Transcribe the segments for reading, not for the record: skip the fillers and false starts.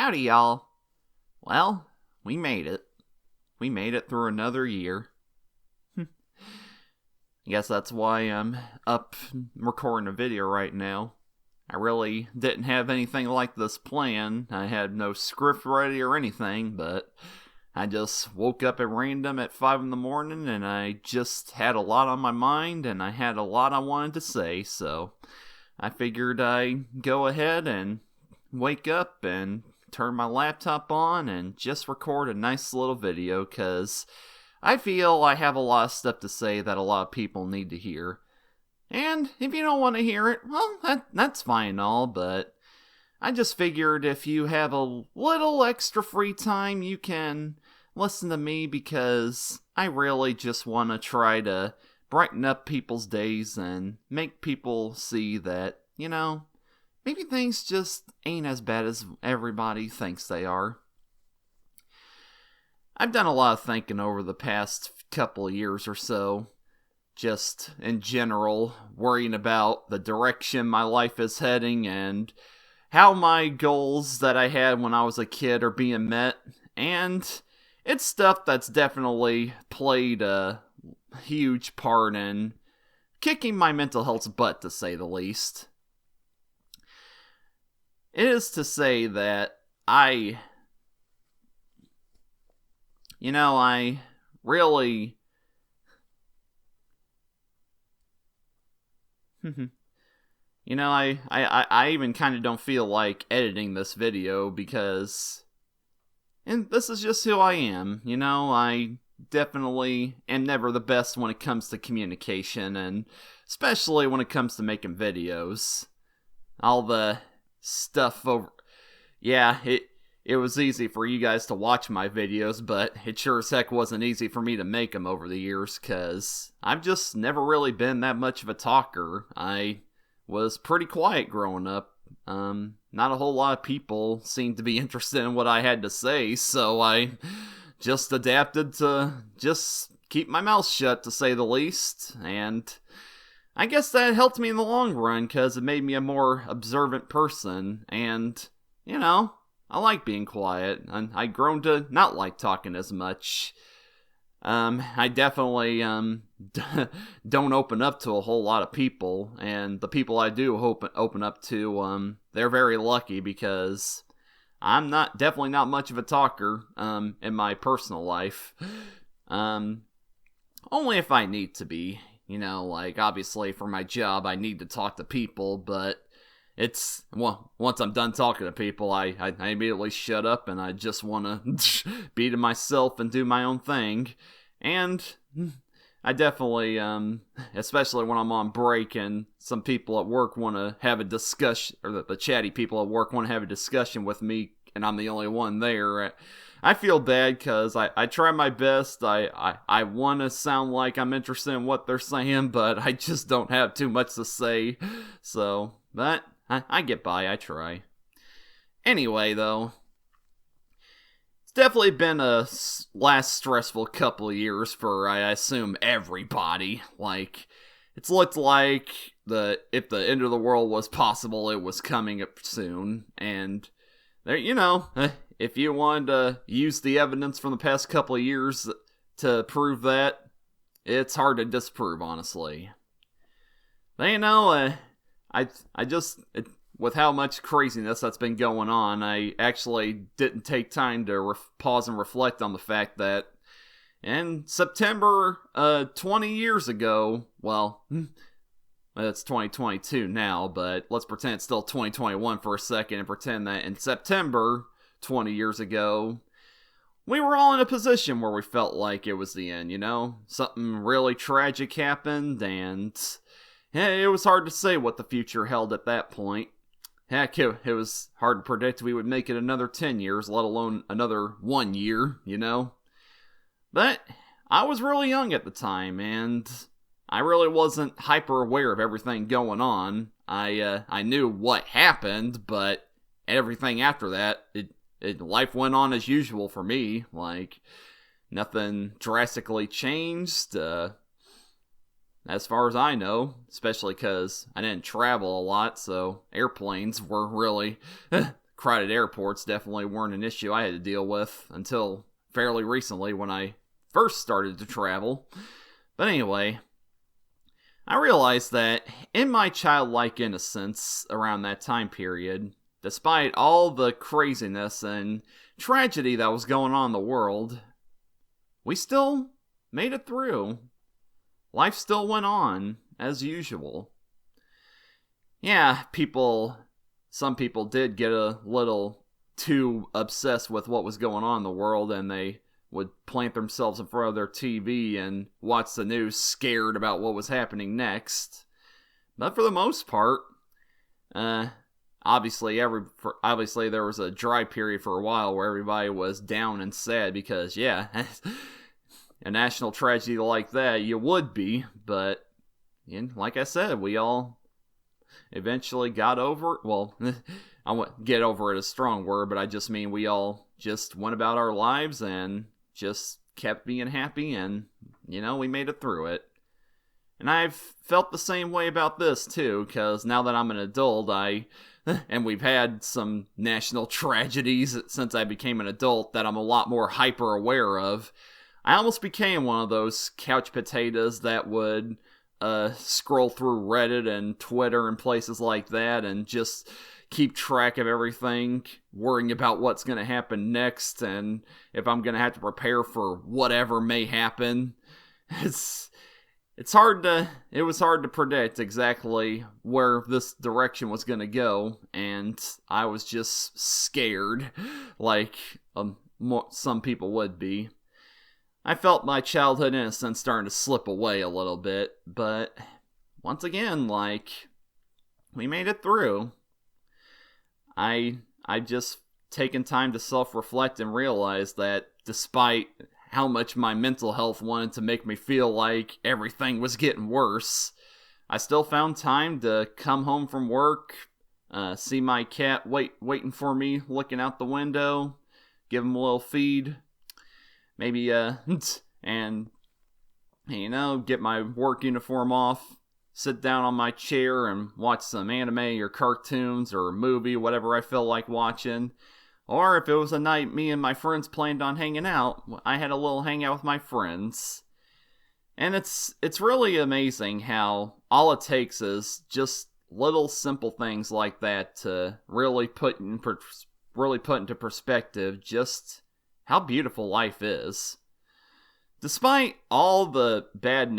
Howdy, y'all. Well, we made it. We made it through another year. I guess that's why I'm up recording a video right now. I really didn't have anything like this planned. I had no script ready or anything, but I just woke up at random at 5 in the morning and I just had a lot on my mind and I had a lot I wanted to say, so I figured I'd go ahead and wake up and turn my laptop on and just record a nice little video, because I feel I have a lot of stuff to say that a lot of people need to hear. And if you don't want to hear it, well, that's fine and all, but I just figured if you have a little extra free time, you can listen to me, because I really just want to try to brighten up people's days and make people see that, maybe things just ain't as bad as everybody thinks they are. I've done a lot of thinking over the past couple of years or so, just in general, worrying about the direction my life is heading and how my goals that I had when I was a kid are being met, and it's stuff that's definitely played a huge part in kicking my mental health's butt, to say the least. It is to say that I really I even kind of don't feel like editing this video, because and this is just who I am. I definitely am never the best when it comes to communication, and especially when it comes to making videos. All the stuff over... Yeah, it was easy for you guys to watch my videos, but it sure as heck wasn't easy for me to make them over the years, because I've just never really been that much of a talker. I was pretty quiet growing up. Not a whole lot of people seemed to be interested in what I had to say, so I just adapted to just keep my mouth shut, to say the least, and I guess that helped me in the long run, because it made me a more observant person, and, I like being quiet, and I've grown to not like talking as much. I definitely, don't open up to a whole lot of people, and the people I do open up to, they're very lucky, because I'm definitely not much of a talker, in my personal life. Only if I need to be. Obviously for my job, I need to talk to people, but once I'm done talking to people, I immediately shut up and I just want to be to myself and do my own thing. And I definitely, especially when I'm on break and some people at work want to have a discussion, or the chatty people at work want to have a discussion with me, and I'm the only one there, I feel bad, because I try my best. I want to sound like I'm interested in what they're saying, but I just don't have too much to say. So, but I get by, I try. Anyway, though, it's definitely been a last stressful couple of years for, I assume, everybody. It's looked like if the end of the world was possible, it was coming up soon, and there, if you wanted to use the evidence from the past couple of years to prove that, it's hard to disprove, honestly. But with how much craziness that's been going on, I actually didn't take time to pause and reflect on the fact that in September 20 years ago, well, it's 2022 now, but let's pretend it's still 2021 for a second and pretend that in September 20 years ago, we were all in a position where we felt like it was the end, Something really tragic happened, and it was hard to say what the future held at that point. Heck, it was hard to predict we would make it another 10 years, let alone another 1 year, But I was really young at the time, and I really wasn't hyper aware of everything going on. I knew what happened, but everything after that, life went on as usual for me. Nothing drastically changed, as far as I know, especially because I didn't travel a lot, so airplanes were really crowded airports definitely weren't an issue I had to deal with until fairly recently when I first started to travel. But anyway, I realized that in my childlike innocence around that time period, despite all the craziness and tragedy that was going on in the world, we still made it through. Life still went on as usual. Yeah, some people did get a little too obsessed with what was going on in the world, and they would plant themselves in front of their TV and watch the news scared about what was happening next. But for the most part, obviously there was a dry period for a while where everybody was down and sad because, yeah, a national tragedy like that, you would be. But, like I said, we all eventually got over it. Well, I won't get over it a strong word, but I just mean we all just went about our lives and just kept being happy, and, we made it through it. And I've felt the same way about this, too, because now that I'm an adult, and we've had some national tragedies since I became an adult that I'm a lot more hyper aware of, I almost became one of those couch potatoes that would scroll through Reddit and Twitter and places like that and just keep track of everything, worrying about what's going to happen next and if I'm going to have to prepare for whatever may happen. It was hard to predict exactly where this direction was going to go, and I was just scared, like some people would be. I felt my childhood innocence starting to slip away a little bit, but once again, we made it through. I just taken time to self-reflect and realize that despite how much my mental health wanted to make me feel like everything was getting worse, I still found time to come home from work, see my cat waiting for me, looking out the window, give him a little feed, maybe, and, get my work uniform off, sit down on my chair and watch some anime or cartoons or a movie, whatever I feel like watching. Or if it was a night me and my friends planned on hanging out, I had a little hangout with my friends. And it's really amazing how all it takes is just little simple things like that to really put into perspective just how beautiful life is. Despite all the bad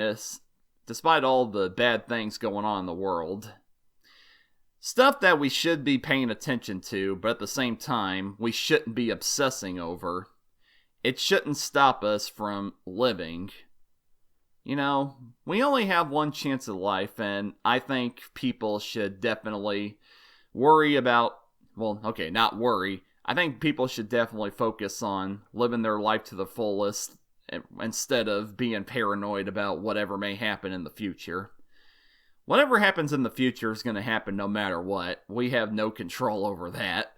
things going on in the world, stuff that we should be paying attention to, but at the same time, we shouldn't be obsessing over, it shouldn't stop us from living. We only have one chance at life, and I think people should definitely not worry. I think people should definitely focus on living their life to the fullest instead of being paranoid about whatever may happen in the future. Whatever happens in the future is going to happen no matter what. We have no control over that.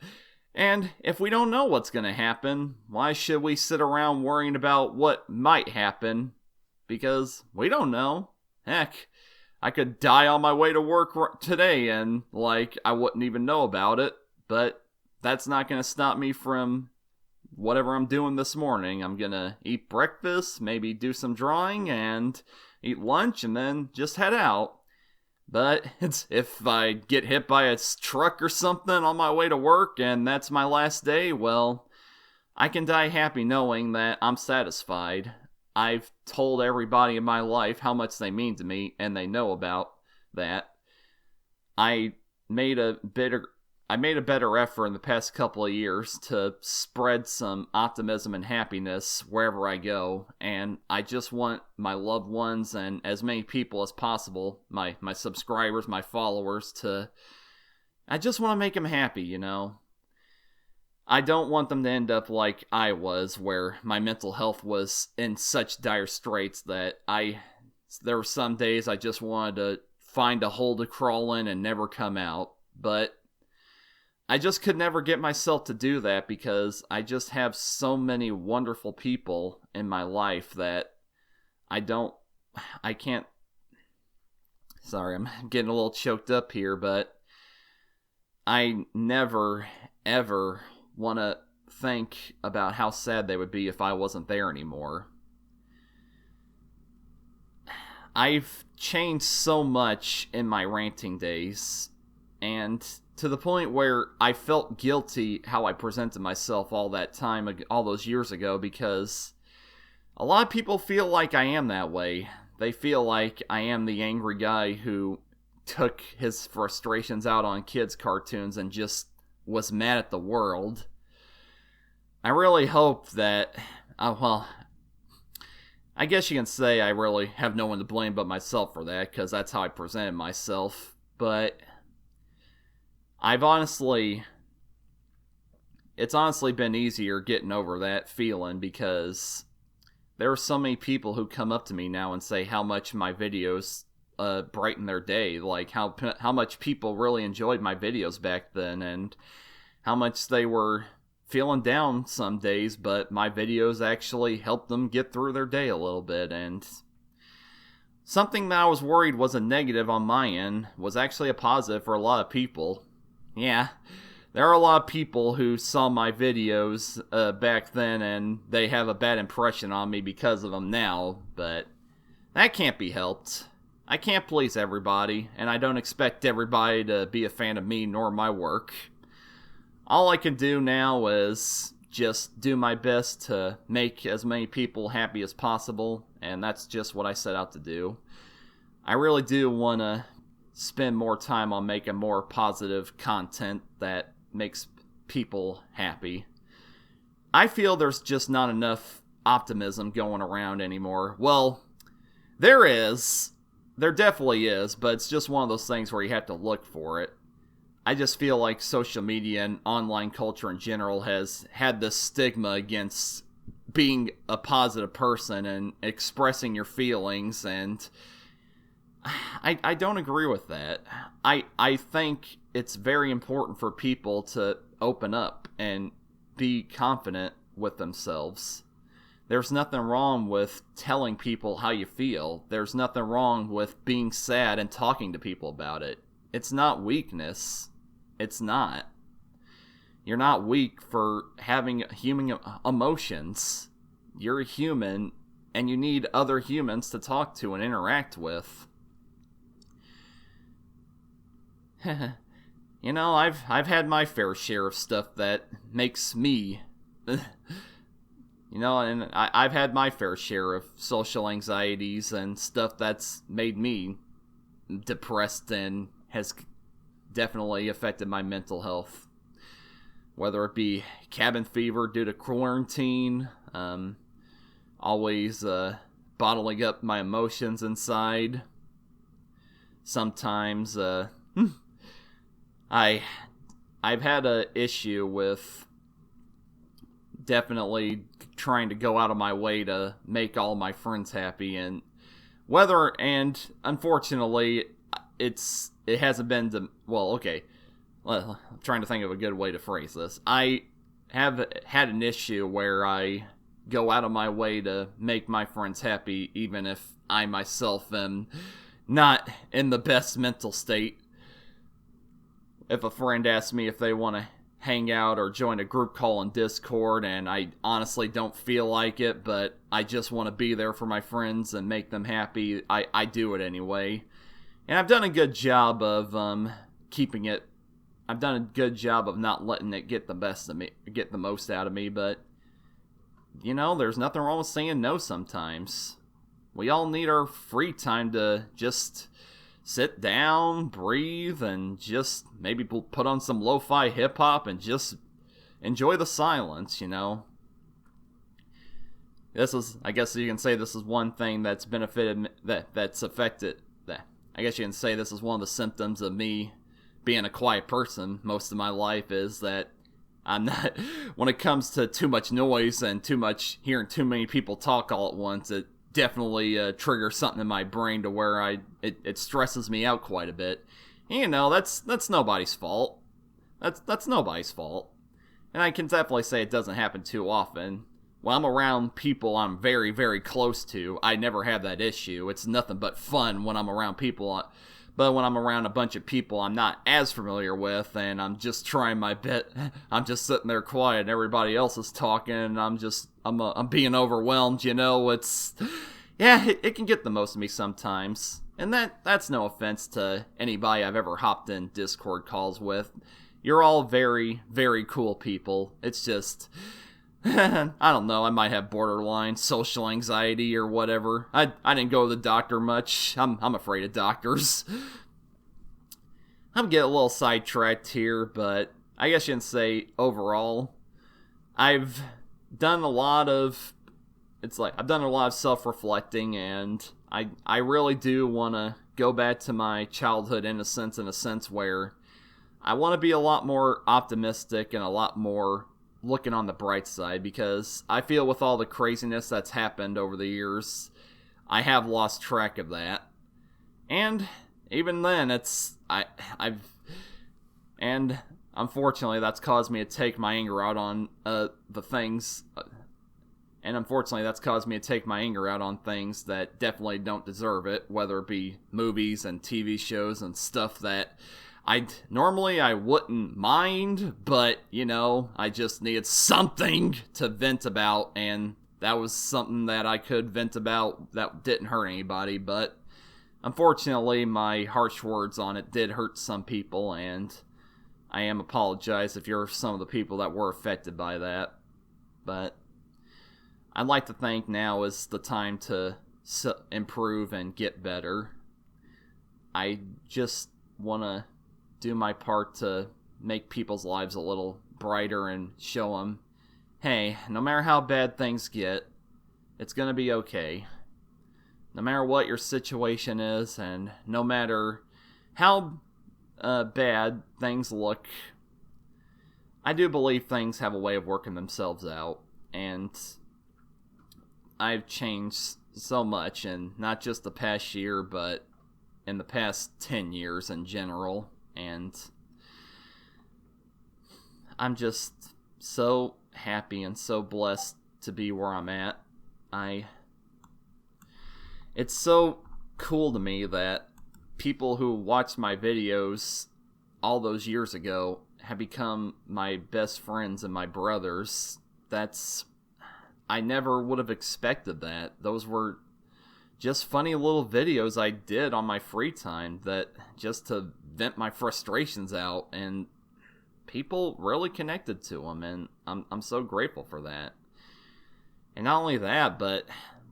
And if we don't know what's going to happen, why should we sit around worrying about what might happen? Because we don't know. Heck, I could die on my way to work today and, I wouldn't even know about it. But that's not going to stop me from whatever I'm doing this morning. I'm going to eat breakfast, maybe do some drawing, and eat lunch, and then just head out. But if I get hit by a truck or something on my way to work and that's my last day, well, I can die happy knowing that I'm satisfied. I've told everybody in my life how much they mean to me, and they know about that. I made a better effort in the past couple of years to spread some optimism and happiness wherever I go, and I just want my loved ones and as many people as possible, my subscribers, my followers, I just want to make them happy, I don't want them to end up like I was, where my mental health was in such dire straits that there were some days I just wanted to find a hole to crawl in and never come out, but I just could never get myself to do that because I just have so many wonderful people in my life that I can't, sorry, I'm getting a little choked up here, but I never, ever want to think about how sad they would be if I wasn't there anymore. I've changed so much in my ranting days, and to the point where I felt guilty how I presented myself all that time, all those years ago, because a lot of people feel like I am that way. They feel like I am the angry guy who took his frustrations out on kids' cartoons and just was mad at the world. I really hope that, I guess you can say I really have no one to blame but myself for that, because that's how I presented myself. But it's honestly been easier getting over that feeling, because there are so many people who come up to me now and say how much my videos brighten their day, like how much people really enjoyed my videos back then, and how much they were feeling down some days, but my videos actually helped them get through their day a little bit. And something that I was worried was a negative on my end was actually a positive for a lot of people. Yeah, there are a lot of people who saw my videos back then, and they have a bad impression on me because of them now, but that can't be helped. I can't please everybody, and I don't expect everybody to be a fan of me nor my work. All I can do now is just do my best to make as many people happy as possible, and that's just what I set out to do. I really do want to spend more time on making more positive content that makes people happy. I feel there's just not enough optimism going around anymore. Well, there is. There definitely is, but it's just one of those things where you have to look for it. I just feel like social media and online culture in general has had this stigma against being a positive person and expressing your feelings, and I don't agree with that. I think it's very important for people to open up and be confident with themselves. There's nothing wrong with telling people how you feel. There's nothing wrong with being sad and talking to people about it. It's not weakness. It's not. You're not weak for having human emotions. You're a human, and you need other humans to talk to and interact with. You know, I've had my fair share of stuff that makes me... You know, and I've had my fair share of social anxieties and stuff that's made me depressed and has definitely affected my mental health. Whether it be cabin fever due to quarantine, always bottling up my emotions inside. Sometimes, I've had an issue with definitely trying to go out of my way to make all my friends happy, and unfortunately it hasn't been I'm trying to think of a good way to phrase this. I have had an issue where I go out of my way to make my friends happy, even if I myself am not in the best mental state. If a friend asks me if they want to hang out or join a group call in Discord, and I honestly don't feel like it, but I just want to be there for my friends and make them happy, I do it anyway. And I've done a good job of keeping it. I've done a good job of not letting it get the best of me, get the most out of me, but you know, there's nothing wrong with saying no sometimes. We all need our free time to just sit down, breathe, and just maybe put on some lo-fi hip-hop and just enjoy the silence, you know? I guess you can say this is one thing that's benefited, that's affected, I guess you can say this is one of the symptoms of me being a quiet person most of my life, is that I'm not, when it comes to too much noise and hearing too many people talk all at once, it definitely triggers something in my brain to where it stresses me out quite a bit. And, you know, that's nobody's fault. That's nobody's fault. And I can definitely say it doesn't happen too often. When I'm around people I'm very, very close to, I never have that issue. It's nothing but fun when I'm around people. But when I'm around a bunch of people I'm not as familiar with, and I'm just trying my best, I'm just sitting there quiet, and everybody else is talking, and I'm being overwhelmed. It's it can get the most of me sometimes, and that's no offense to anybody I've ever hopped in Discord calls with. You're all very, very cool people. It's just, I don't know, I might have borderline social anxiety or whatever. I didn't go to the doctor much. I'm afraid of doctors. I'm getting a little sidetracked here, but I guess you can say overall, I've done a lot of self-reflecting, and I really do want to go back to my childhood innocence in a sense where I want to be a lot more optimistic and a lot more looking on the bright side, because I feel with all the craziness that's happened over the years, I have lost track of that. And even then, and unfortunately that's caused me to take my anger out on things that definitely don't deserve it, whether it be movies and TV shows and stuff that I wouldn't mind, but, I just needed something to vent about, and that was something that I could vent about that didn't hurt anybody, but unfortunately my harsh words on it did hurt some people, and I apologize if you're some of the people that were affected by that. But I'd like to think now is the time to improve and get better. I just want to do my part to make people's lives a little brighter and show them, hey, no matter how bad things get, it's going to be okay. No matter what your situation is, and no matter how bad things look, I do believe things have a way of working themselves out, and I've changed so much, and not just the past year, but in the past 10 years in general, and I'm just so happy and so blessed to be where I'm at. It's so cool to me that people who watched my videos all those years ago have become my best friends and my brothers. I never would have expected that. Those were just funny little videos I did on my free time that just to vent my frustrations out, and people really connected to them, and I'm so grateful for that. And not only that, but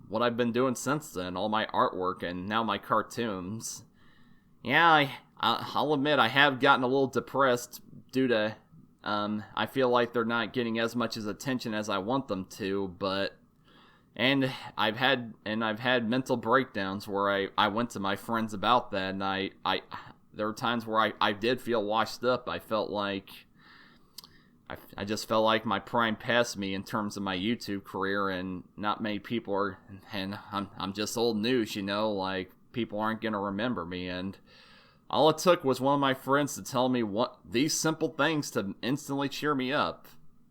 what I've been doing since then, all my artwork and now my cartoons. Yeah, I'll admit I have gotten a little depressed due to I feel like they're not getting as much as attention as I want them to, and I've had mental breakdowns where I went to my friends about that, and there were times where I did feel washed up. I felt like I just felt like my prime passed me in terms of my YouTube career, and not many people are, and I'm just old news, like people aren't gonna remember me, and all it took was one of my friends to tell me these simple things to instantly cheer me up.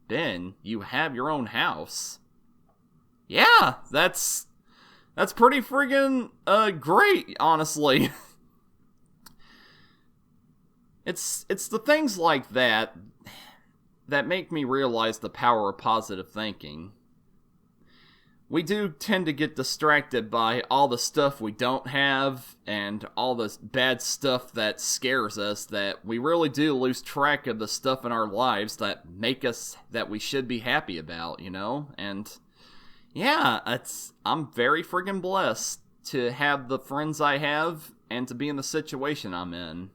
Ben, you have your own house. Yeah, that's pretty friggin' great, honestly. It's the things like that make me realize the power of positive thinking. We do tend to get distracted by all the stuff we don't have and all the bad stuff that scares us, that we really do lose track of the stuff in our lives that we should be happy about, And yeah, I'm very friggin' blessed to have the friends I have and to be in the situation I'm in.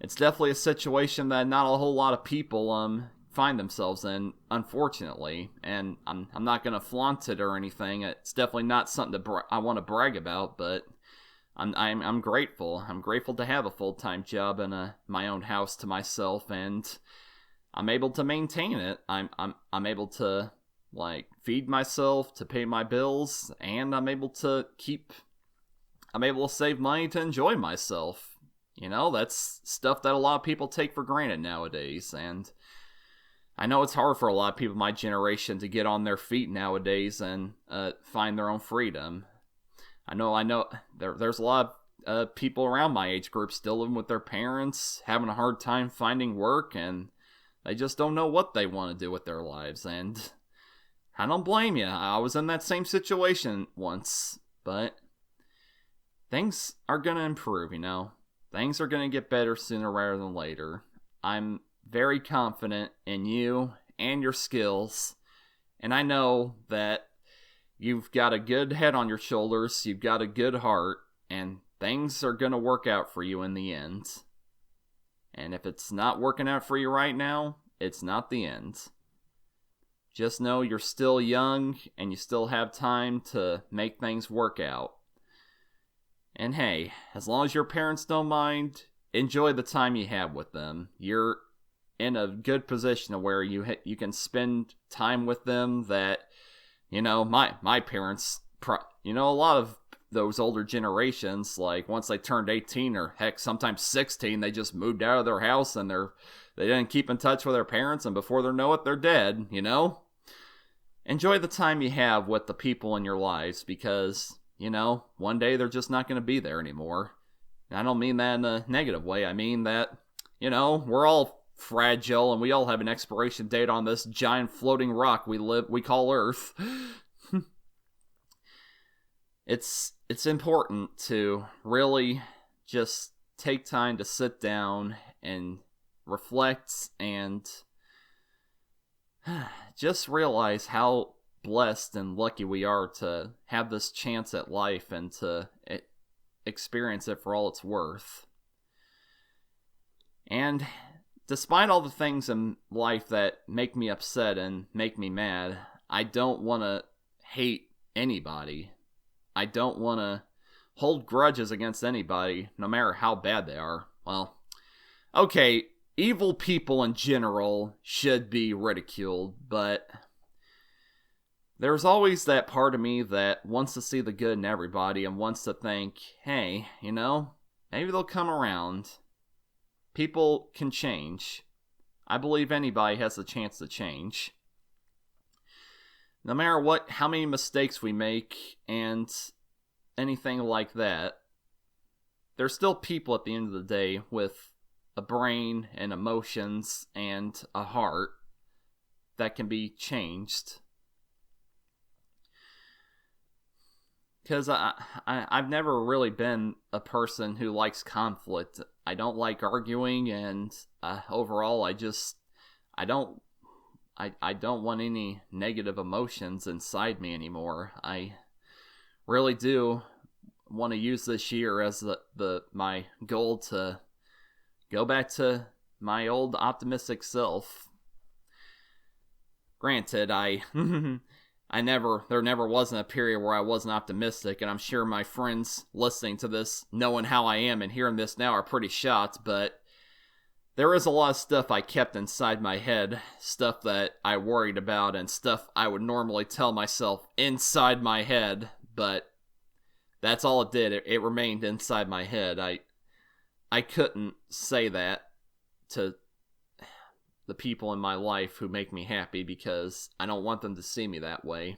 It's definitely a situation that not a whole lot of people find themselves in, unfortunately, and I'm not gonna flaunt it or anything. It's definitely not something I want to brag about, but I'm grateful. I'm grateful to have a full-time job and my own house to myself, and I'm able to maintain it. I'm able to feed myself, to pay my bills, and I'm able to save money to enjoy myself. That's stuff that a lot of people take for granted nowadays, and I know it's hard for a lot of people my generation to get on their feet nowadays and find their own freedom. I know there's a lot of people around my age group still living with their parents, having a hard time finding work, and they just don't know what they want to do with their lives. And I don't blame you. I was in that same situation once, but things are going to improve, you know. Things are going to get better sooner rather than later. I'm very confident in you and your skills, and I know that you've got a good head on your shoulders, you've got a good heart, and things are going to work out for you in the end. And if it's not working out for you right now, it's not the end. Just know you're still young and you still have time to make things work out. And hey, as long as your parents don't mind, enjoy the time you have with them. You're in a good position where you can spend time with them that, you know, my parents, you know, a lot of those older generations, like once they turned 18 or heck sometimes 16, they just moved out of their house and they didn't keep in touch with their parents, and before they know it, they're dead, you know? Enjoy the time you have with the people in your lives, because, you know, one day they're just not going to be there anymore. And I don't mean that in a negative way. I mean that, you know, we're all fragile and we all have an expiration date on this giant floating rock we call Earth. It's important to really just take time to sit down and reflect and just realize how blessed and lucky we are to have this chance at life and to experience it for all it's worth. And despite all the things in life that make me upset and make me mad, I don't want to hate anybody. I don't want to hold grudges against anybody, no matter how bad they are. Well, okay, evil people in general should be ridiculed, but there's always that part of me that wants to see the good in everybody and wants to think, hey, you know, maybe they'll come around. People can change. I believe anybody has the chance to change. No matter how many mistakes we make and anything like that, there's still people at the end of the day with a brain and emotions and a heart that can be changed. Because I've never really been a person who likes conflict. I don't like arguing, and overall, I don't want any negative emotions inside me anymore. I really do want to use this year as my goal to go back to my old optimistic self. Granted, there never wasn't a period where I wasn't optimistic, and I'm sure my friends listening to this, knowing how I am and hearing this now, are pretty shocked, but there is a lot of stuff I kept inside my head, stuff that I worried about, and stuff I would normally tell myself inside my head, but that's all it did. It remained inside my head. I couldn't say that to the people in my life who make me happy because I don't want them to see me that way.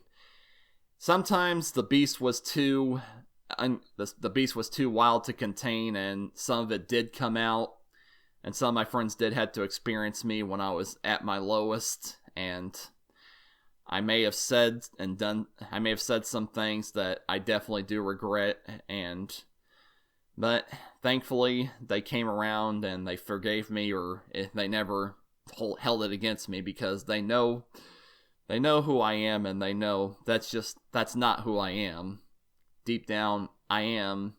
Sometimes the beast was too wild to contain, and some of it did come out, and some of my friends did have to experience me when I was at my lowest, and I may have said some things that I definitely do regret, but thankfully they came around and they forgave me, or they never held it against me, because they know who I am, and they know that's not who I am. Deep down, I am,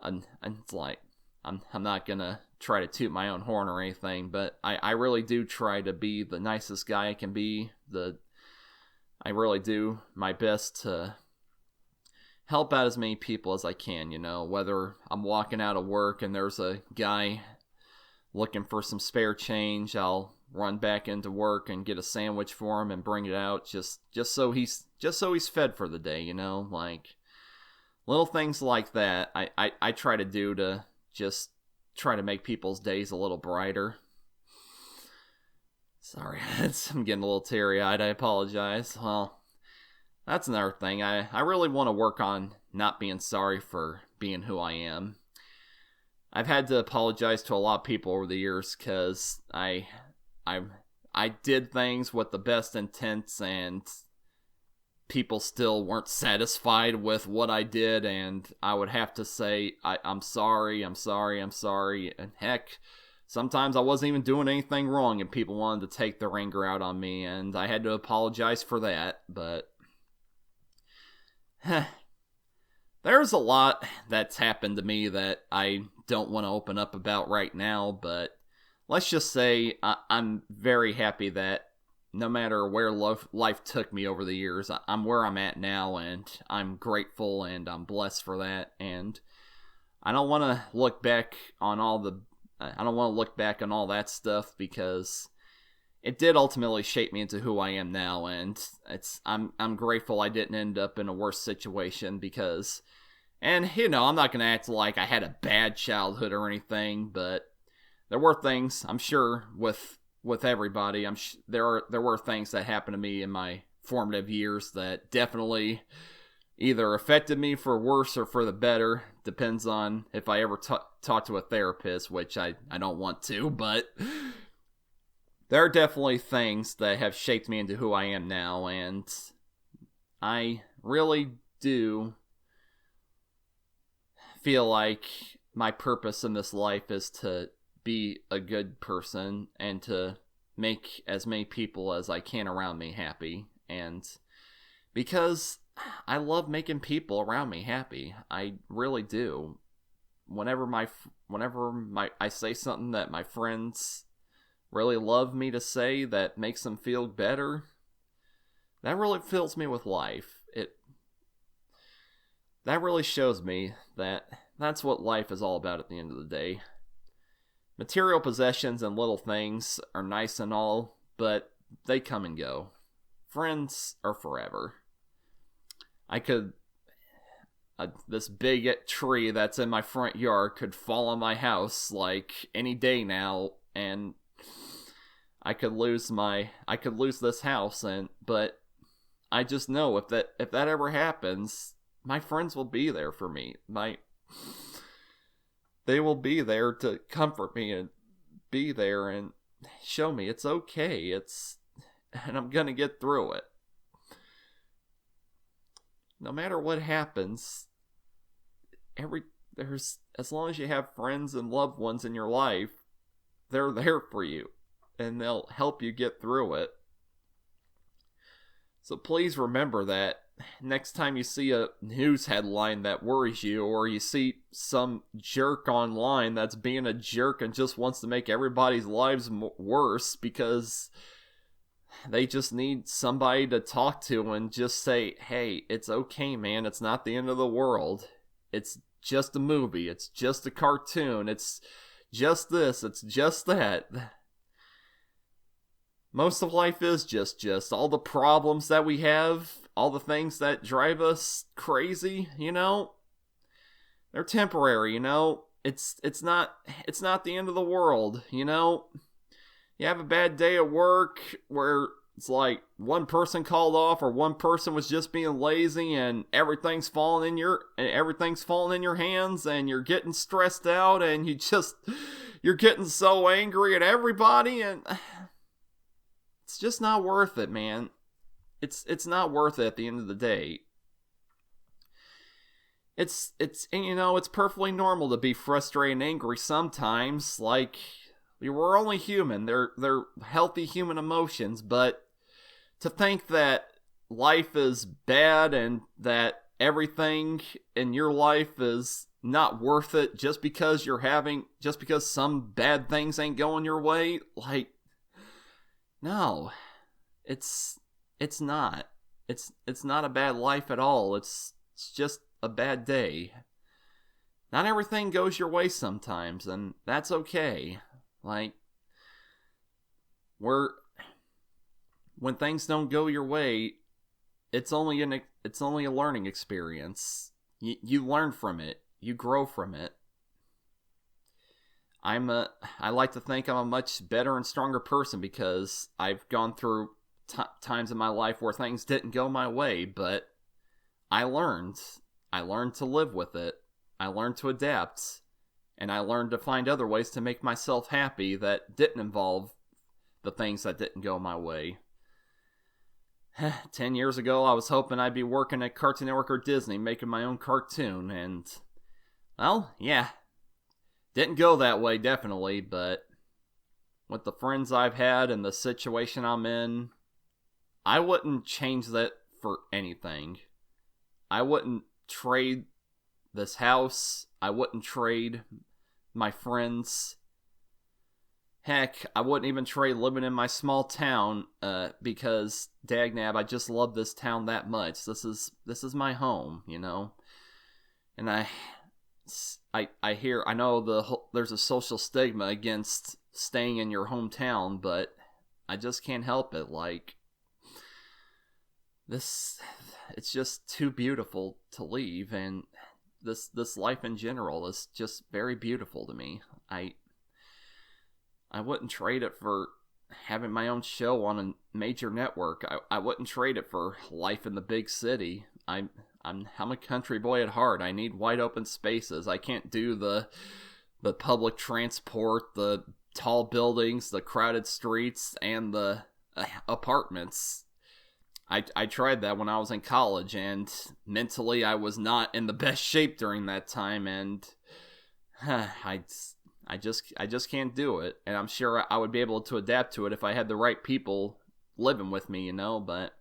and it's like, I'm not gonna try to toot my own horn or anything, but I really do try to be the nicest guy I can be. I really do my best to help out as many people as I can, you know, whether I'm walking out of work and there's a guy looking for some spare change, I'll run back into work and get a sandwich for him and bring it out just so he's fed for the day, you know, like little things like that. I try to do to just try to make people's days a little brighter. Sorry, I'm getting a little teary-eyed. I apologize. Well, that's another thing. I really want to work on not being sorry for being who I am. I've had to apologize to a lot of people over the years because I did things with the best intents and people still weren't satisfied with what I did, and I would have to say, I'm sorry, and heck, sometimes I wasn't even doing anything wrong and people wanted to take their anger out on me, and I had to apologize for that, but there's a lot that's happened to me that I don't want to open up about right now, but let's just say I'm very happy that no matter where life took me over the years, I'm where I'm at now, and I'm grateful and I'm blessed for that. And I don't want to look back on all that stuff because it did ultimately shape me into who I am now, and I'm grateful I didn't end up in a worse situation because, and I'm not gonna act like I had a bad childhood or anything, but there were things, I'm sure, with everybody. There were things that happened to me in my formative years that definitely either affected me for worse or for the better. Depends on if I ever talk to a therapist, which I don't want to, but there are definitely things that have shaped me into who I am now, and I really do feel like my purpose in this life is to be a good person and to make as many people as I can around me happy. And because I love making people around me happy, I really do. Whenever I say something that my friends really love me to say that makes them feel better, that really fills me with life. That really shows me that that's what life is all about at the end of the day. Material possessions and little things are nice and all, but they come and go. Friends are forever. This big tree that's in my front yard could fall on my house like any day now, and I could lose this house, but I just know if that ever happens, my friends will be there for me. They will be there to comfort me and be there and show me it's okay. And I'm gonna get through it. No matter what happens, as long as you have friends and loved ones in your life, they're there for you and they'll help you get through it. So please remember that next time you see a news headline that worries you, or you see some jerk online that's being a jerk and just wants to make everybody's lives worse because they just need somebody to talk to and just say, hey, it's okay, man. It's not the end of the world. It's just a movie. It's just a cartoon. It's just this. It's just that. Most of life is just all the problems that we have, all the things that drive us crazy, they're temporary, it's not the end of the world, You have a bad day at work where it's like one person called off or one person was just being lazy and everything's falling in your hands and you're getting stressed out and you're getting so angry at everybody, and it's just not worth it, man. It's not worth it at the end of the day. It's perfectly normal to be frustrated and angry sometimes. Like, we're only human. They're healthy human emotions, but to think that life is bad and that everything in your life is not worth it just because some bad things ain't going your way, like, no, it's not. It's not a bad life at all. It's just a bad day. Not everything goes your way sometimes, and that's okay. Like, when things don't go your way, it's only a learning experience. You learn from it. You grow from it. I like to think I'm a much better and stronger person because I've gone through times in my life where things didn't go my way, but I learned to live with it, I learned to adapt, and I learned to find other ways to make myself happy that didn't involve the things that didn't go my way. 10 years ago, I was hoping I'd be working at Cartoon Network or Disney, making my own cartoon, and, well, yeah, didn't go that way, definitely, but with the friends I've had and the situation I'm in, I wouldn't change that for anything. I wouldn't trade this house. I wouldn't trade my friends. Heck, I wouldn't even trade living in my small town, because, dagnab, I just love this town that much. This is my home, you know? And I know there's a social stigma against staying in your hometown, but I just can't help it. Like, it's just too beautiful to leave, and this life in general is just very beautiful to me. I wouldn't trade it for having my own show on a major network. I wouldn't trade it for life in the big city. I'm a country boy at heart. I need wide open spaces. I can't do the public transport, the tall buildings, the crowded streets, and the apartments. I tried that when I was in college, and mentally I was not in the best shape during that time, and I just can't do it. And I'm sure I would be able to adapt to it if I had the right people living with me, you know, but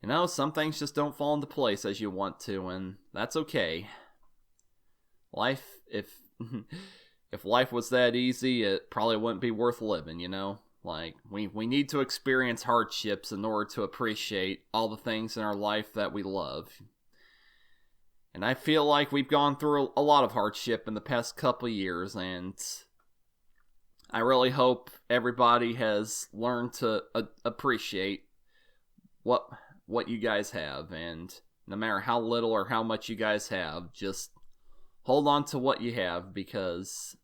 you know, some things just don't fall into place as you want to, and that's okay. Life, if life was that easy, it probably wouldn't be worth living, you know? Like, we need to experience hardships in order to appreciate all the things in our life that we love. And I feel like we've gone through a lot of hardship in the past couple of years, and I really hope everybody has learned to appreciate what you guys have, and no matter how little or how much you guys have, just hold on to what you have, because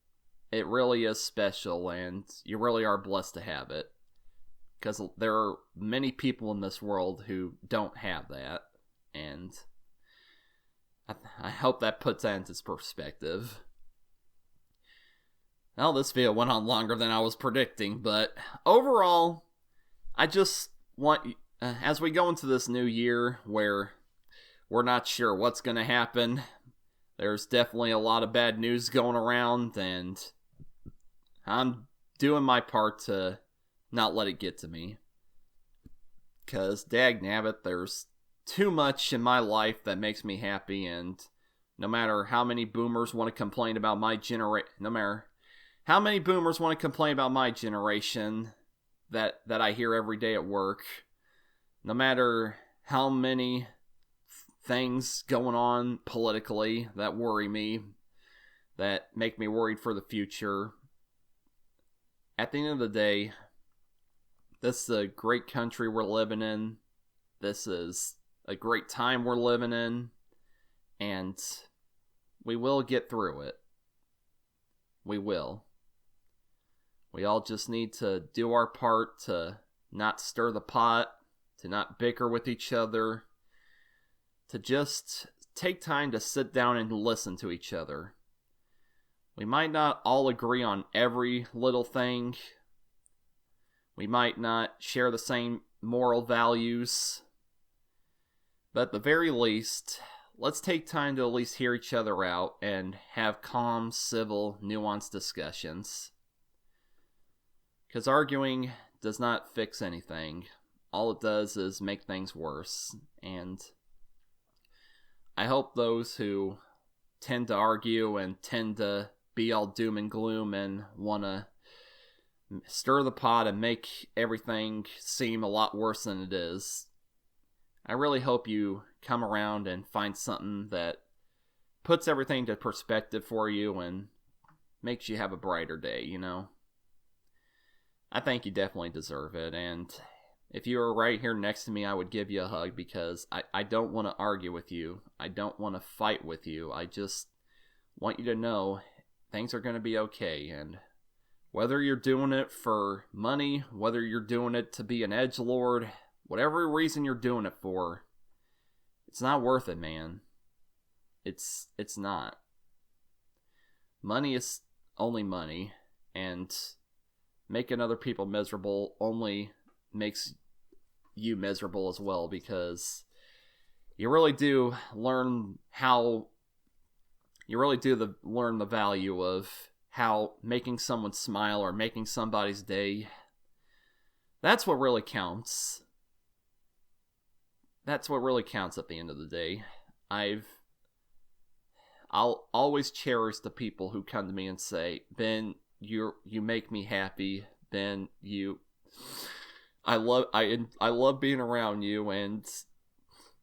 it really is special, and you really are blessed to have it. Because there are many people in this world who don't have that, and I hope that puts that into perspective. Well, this video went on longer than I was predicting, but overall, I just want, as we go into this new year where we're not sure what's going to happen, there's definitely a lot of bad news going around, and I'm doing my part to not let it get to me. Because, dagnabbit, there's too much in my life that makes me happy, and no matter how many boomers want to complain about my generation, that I hear every day at work, no matter how many things going on politically that worry me, that make me worried for the future, at the end of the day, this is a great country we're living in. This is a great time we're living in, and we will get through it. We will. We all just need to do our part to not stir the pot, to not bicker with each other, to just take time to sit down and listen to each other. We might not all agree on every little thing. We might not share the same moral values. But at the very least, let's take time to at least hear each other out and have calm, civil, nuanced discussions. Because arguing does not fix anything. All it does is make things worse. And I hope those who tend to argue and tend to be all doom and gloom and want to stir the pot and make everything seem a lot worse than it is, I really hope you come around and find something that puts everything to perspective for you and makes you have a brighter day, you know? I think you definitely deserve it, and if you were right here next to me, I would give you a hug, because I don't want to argue with you. I don't want to fight with you. I just want you to know things are going to be okay, and whether you're doing it for money, whether you're doing it to be an edgelord, whatever reason you're doing it for, it's not worth it, man. It's not. Money is only money, and making other people miserable only makes you miserable as well, because you really do learn the value of how making someone smile or making somebody's day, that's what really counts. That's what really counts at the end of the day. I'll always cherish the people who come to me and say, Ben, you make me happy. Ben, I love being around you, and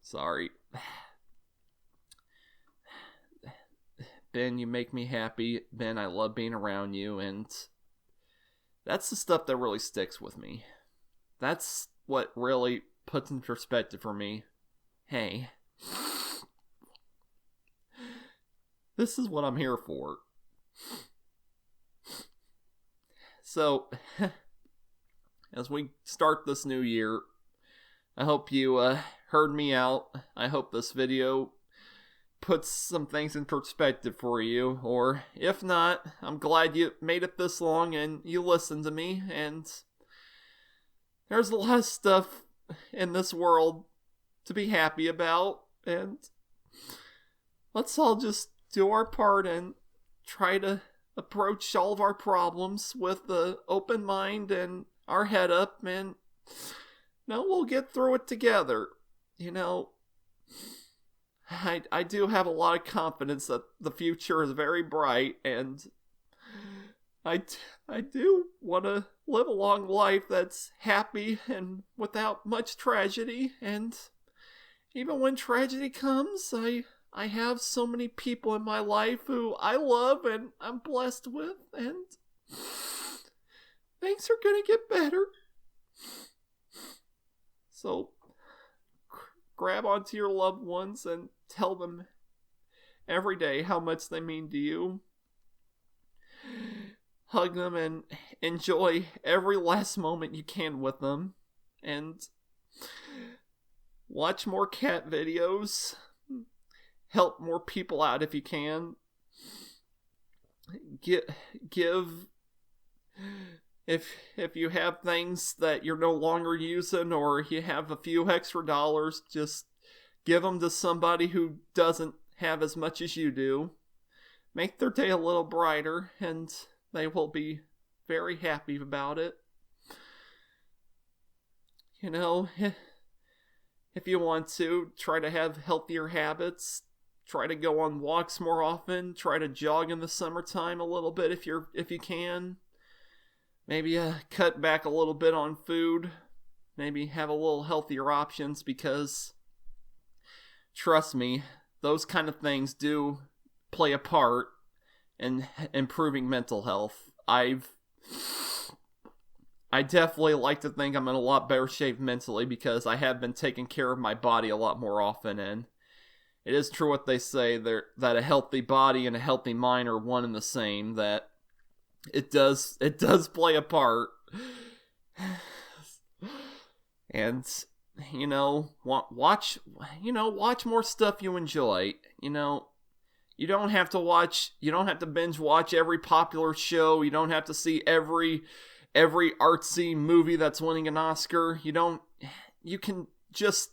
sorry. Ben, you make me happy. Ben, I love being around you, and that's the stuff that really sticks with me. That's what really puts in perspective for me. Hey, this is what I'm here for. So, as we start this new year, I hope you heard me out. I hope this video puts some things in perspective for you, or if not, I'm glad you made it this long and you listened to me. And there's a lot of stuff in this world to be happy about, and let's all just do our part and try to approach all of our problems with the open mind and our head up, and we'll get through it together. I do have a lot of confidence that the future is very bright, and I do want to live a long life that's happy and without much tragedy. And even when tragedy comes, I have so many people in my life who I love and I'm blessed with, and things are gonna get better. So grab onto your loved ones and tell them every day how much they mean to you. Hug them and enjoy every last moment you can with them. And watch more cat videos. Help more people out if you can. Give if you have things that you're no longer using, or you have a few extra dollars, just give them to somebody who doesn't have as much as you do. Make their day a little brighter, and they will be very happy about it. If you want to, try to have healthier habits. Try to go on walks more often. Try to jog in the summertime a little bit if you can. Maybe cut back a little bit on food. Maybe have a little healthier options, because trust me, those kind of things do play a part in improving mental health. I definitely like to think I'm in a lot better shape mentally, because I have been taking care of my body a lot more often, and it is true what they say that a healthy body and a healthy mind are one and the same, that it does play a part. And watch more stuff you enjoy. You don't have to binge watch every popular show. You don't have to see every artsy movie that's winning an Oscar. You can just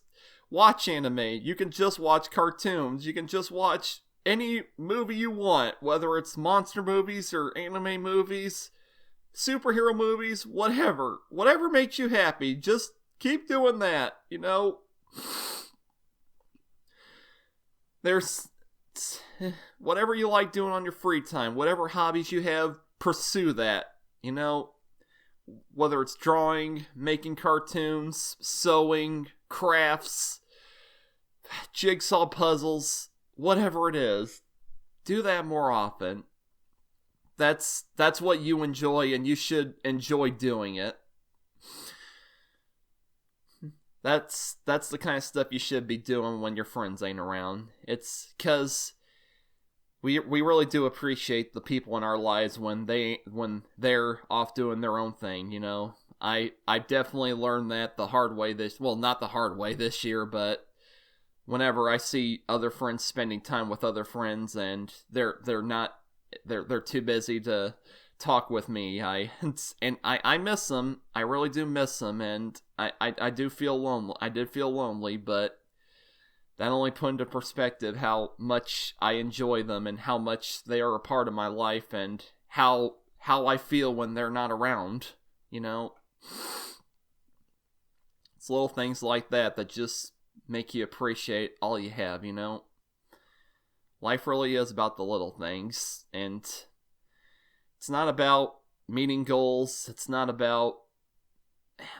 watch anime. You can just watch cartoons. You can just watch any movie you want, whether it's monster movies or anime movies, superhero movies, whatever makes you happy. Just keep doing that. There's whatever you like doing on your free time, whatever hobbies you have, pursue that. Whether it's drawing, making cartoons, sewing, crafts, jigsaw puzzles, whatever it is, do that more often. That's what you enjoy, and you should enjoy doing it. That's the kind of stuff you should be doing when your friends ain't around. It's because we really do appreciate the people in our lives when they're off doing their own thing. I definitely learned that the hard way not the hard way this year, but whenever I see other friends spending time with other friends and they're too busy to talk with me, I miss them. I really do miss them, and I do feel lonely. I did feel lonely, but that only put into perspective how much I enjoy them and how much they are a part of my life and how I feel when they're not around, you know? It's little things like that that just make you appreciate all you have, you know? Life really is about the little things, and it's not about meeting goals, it's not about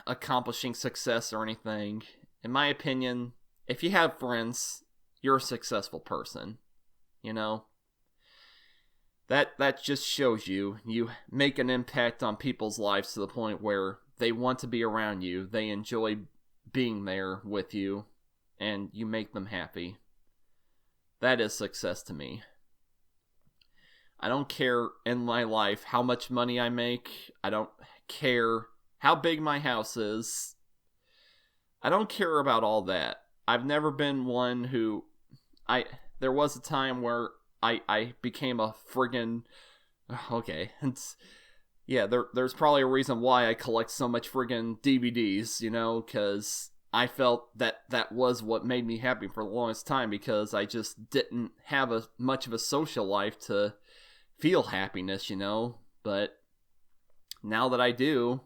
accomplishing success or anything. In my opinion, if you have friends, you're a successful person, you know? That just shows you make an impact on people's lives to the point where they want to be around you, they enjoy being there with you, and you make them happy. That is success to me. I don't care in my life how much money I make. I don't care how big my house is. I don't care about all that. I've never been one who... There was a time where I became a friggin... Okay, yeah, there's probably a reason why I collect so much friggin' DVDs, you know, because I felt that was what made me happy for the longest time, because I just didn't have much of a social life to feel happiness, you know. But now that I do,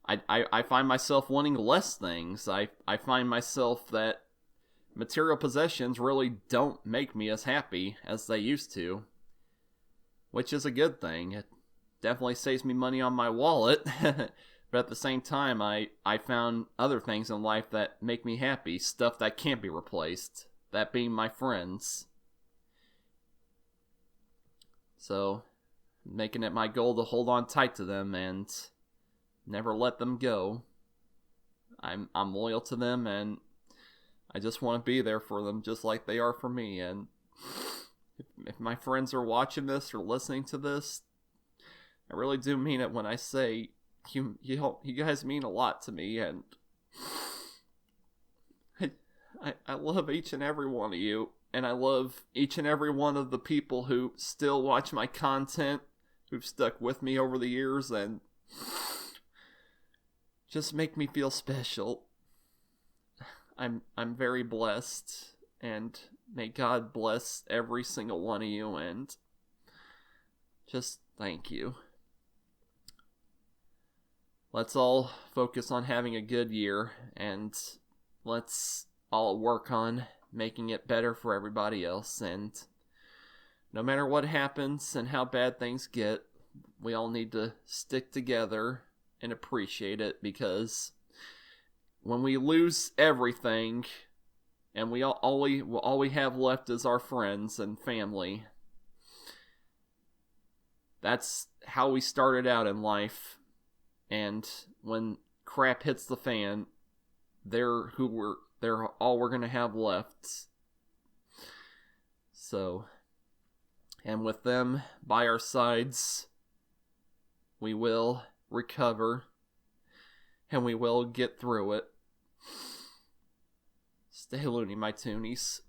I find myself wanting less things. I find myself that material possessions really don't make me as happy as they used to, which is a good thing. It definitely saves me money on my wallet, but at the same time, I found other things in life that make me happy, stuff that can't be replaced, that being my friends. So, making it my goal to hold on tight to them and never let them go. I'm loyal to them, and I just want to be there for them just like they are for me. And if my friends are watching this or listening to this, I really do mean it when I say you guys mean a lot to me, and I love each and every one of you, and I love each and every one of the people who still watch my content, who've stuck with me over the years, and just make me feel special. I'm very blessed, and may God bless every single one of you, and just thank you. Let's all focus on having a good year, and let's all work on making it better for everybody else. And no matter what happens and how bad things get, we all need to stick together and appreciate it, because when we lose everything and all we have left is our friends and family, that's how we started out in life. And when crap hits the fan, they're all we're gonna have left. So, and with them by our sides, we will recover, and we will get through it. Stay loony, my toonies.